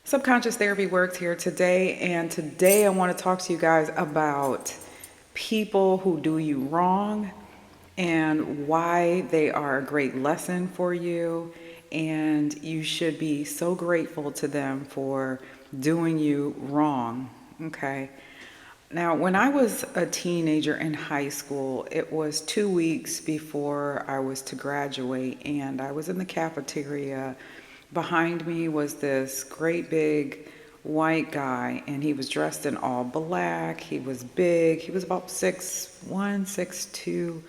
Subconscious Therapy Works here today, and today I want to talk to you guys about people who do you wrong and why they are a great lesson for you, and you should be so grateful to them for doing you wrong. Okay. Now, when I was a teenager in high school, it was 2 weeks before I was to graduate, and I was in the cafeteria. Behind me was this great big white guy, and he was dressed in all black. He was big. He was about 6'1", 6'2".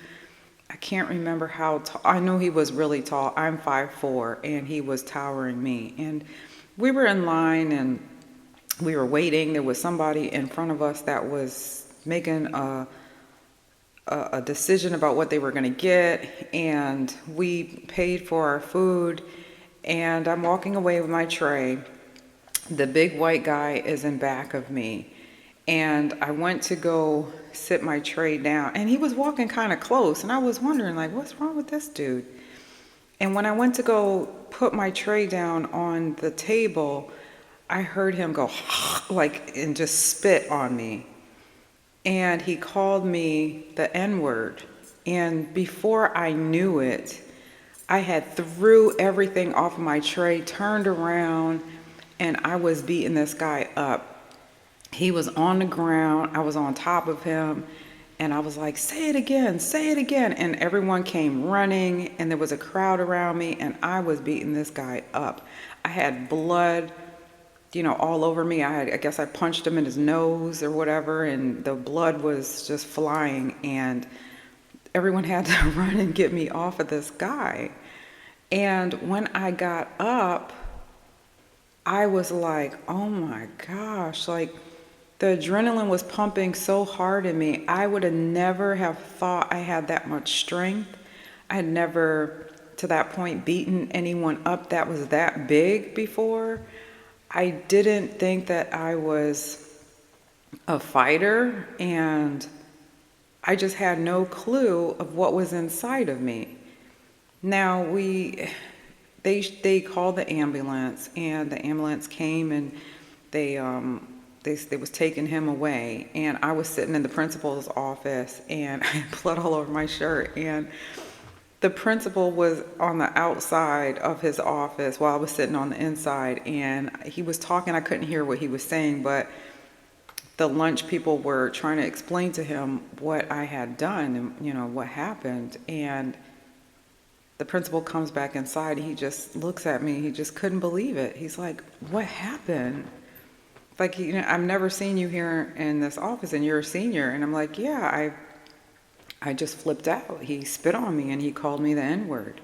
I can't remember how tall. I know he was really tall. I'm 5'4", and he was towering me. And we were in line, and we were waiting. There was somebody in front of us that was making a decision about what they were going to get, and we paid for our food, and I'm walking away with my tray. The big white guy is in back of me, and I went to go sit my tray down, and he was walking kind of close, and I was wondering, like, what's wrong with this dude? And when I went to go put my tray down on the table, I heard him go like and just spit on me. And he called me the N-word. And before I knew it, I had threw everything off of my tray, turned around, and I was beating this guy up. He was on the ground. I was on top of him. And I was like, say it again, say it again. And everyone came running, and there was a crowd around me, and I was beating this guy up. I had blood all over me. I guess I punched him in his nose or whatever, and the blood was just flying, and everyone had to run and get me off of this guy. And when I got up, I was like, oh my gosh, like the adrenaline was pumping so hard in me. I would have never have thought I had that much strength. I had never to that point beaten anyone up that was that big before. I didn't think that I was a fighter, and I just had no clue of what was inside of me. Now they called the ambulance, and the ambulance came, and they was taking him away, and I was sitting in the principal's office, and I had blood all over my shirt, and the principal was on the outside of his office while I was sitting on the inside, and he was talking. I couldn't hear what he was saying, but the lunch people were trying to explain to him what I had done and what happened. And the principal comes back inside, and he just looks at me. He just couldn't believe it. He's like, what happened? Like, I've never seen you here in this office, and you're a senior. And I'm like, yeah, I just flipped out. He spit on me, and he called me the N-word.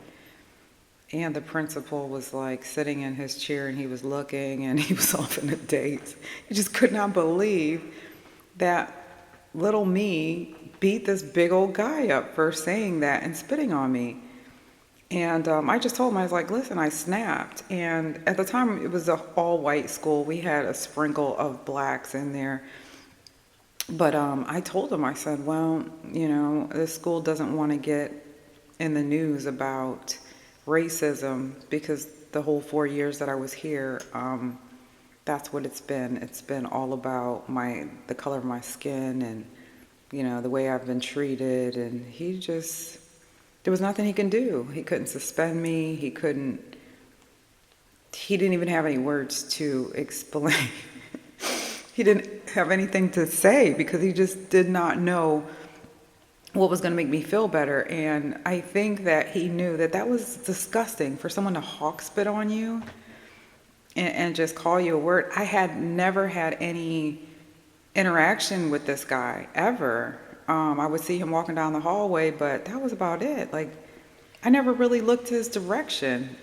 And the principal was like sitting in his chair, and he was looking, and he was off in a daze. He just could not believe that little me beat this big old guy up for saying that and spitting on me. And I just told him, I was like, listen, I snapped. And at the time, it was an all-white school. We had a sprinkle of blacks in there. But I told him, I said, well, this school doesn't want to get in the news about racism, because the whole 4 years that I was here, that's what it's been. It's been all about the color of my skin and, the way I've been treated. And there was nothing he can do. He couldn't suspend me. He didn't even have any words to explain. He didn't have anything to say because he just did not know what was going to make me feel better. And I think that he knew that that was disgusting for someone to hawk spit on you and just call you a word. I had never had any interaction with this guy ever. I would see him walking down the hallway, but that was about it. Like, I never really looked his direction.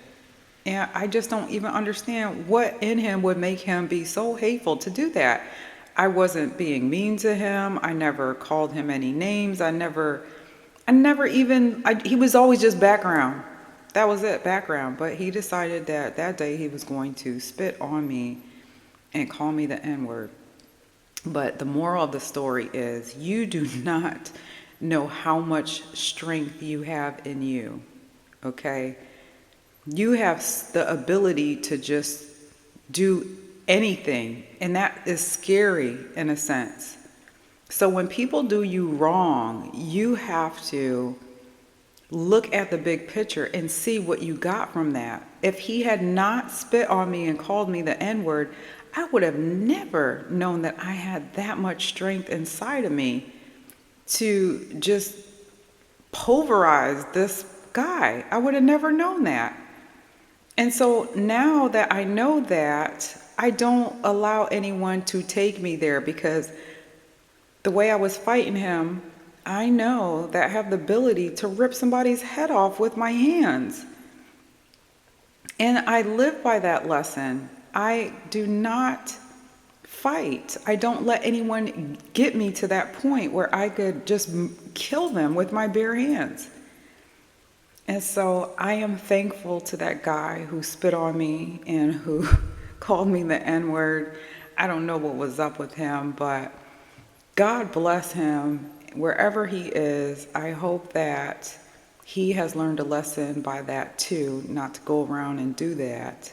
And I just don't even understand what in him would make him be so hateful to do that. I wasn't being mean to him. I never called him any names. He was always just background. That was it, background. But he decided that day he was going to spit on me and call me the N-word. But the moral of the story is, you do not know how much strength you have in you, okay? You have the ability to just do anything. And that is scary in a sense. So when people do you wrong, you have to look at the big picture and see what you got from that. If he had not spit on me and called me the N-word, I would have never known that I had that much strength inside of me to just pulverize this guy. I would have never known that. And so now that I know that, I don't allow anyone to take me there, because the way I was fighting him, I know that I have the ability to rip somebody's head off with my hands. And I live by that lesson. I do not fight. I don't let anyone get me to that point where I could just kill them with my bare hands. And so I am thankful to that guy who spit on me and who called me the N-word. I don't know what was up with him, but God bless him. Wherever he is, I hope that he has learned a lesson by that too, not to go around and do that.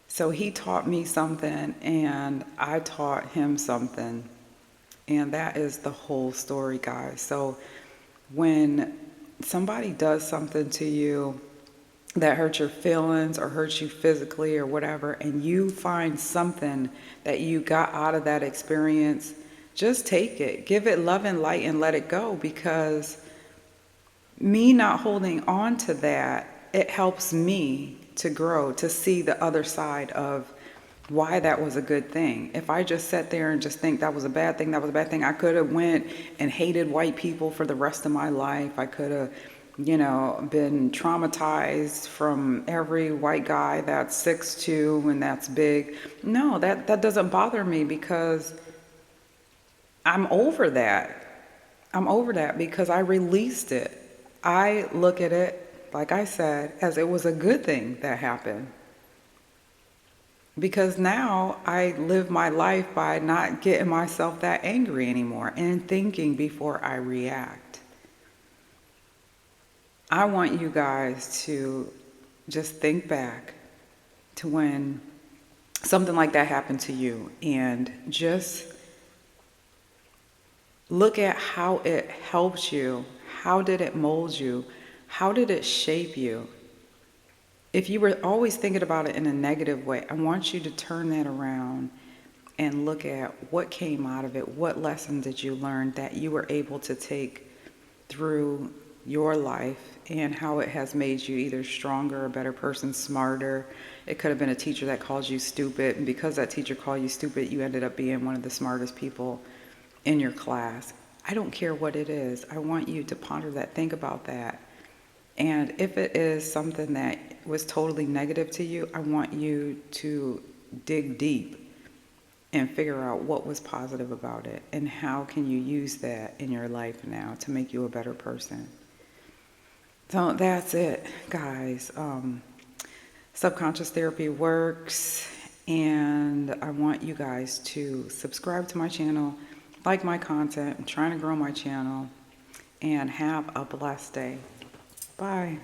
So he taught me something and I taught him something. And that is the whole story, guys. So when somebody does something to you that hurts your feelings or hurts you physically or whatever, and you find something that you got out of that experience, just take it, give it love and light and let it go. Because me not holding on to that, it helps me to grow, to see the other side of why that was a good thing. If I just sat there and just think that was a bad thing, I could have went and hated white people for the rest of my life. I could have, been traumatized from every white guy that's 6'2" and that's big. No, that doesn't bother me, because I'm over that. I'm over that because I released it. I look at it, like I said, as it was a good thing that happened. Because now I live my life by not getting myself that angry anymore and thinking before I react. I want you guys to just think back to when something like that happened to you and just look at how it helped you. How did it mold you? How did it shape you? If you were always thinking about it in a negative way, I want you to turn that around and look at what came out of it. What lesson did you learn that you were able to take through your life, and how it has made you either stronger, a better person, smarter. It could have been a teacher that called you stupid, and because that teacher called you stupid, you ended up being one of the smartest people in your class. I don't care what it is. I want you to ponder that, think about that. And if it is something that was totally negative to you, I want you to dig deep and figure out what was positive about it and how can you use that in your life now to make you a better person. So that's it, guys. Subconscious therapy works, and I want you guys to subscribe to my channel, like my content. I'm trying to grow my channel, and have a blessed day. Bye.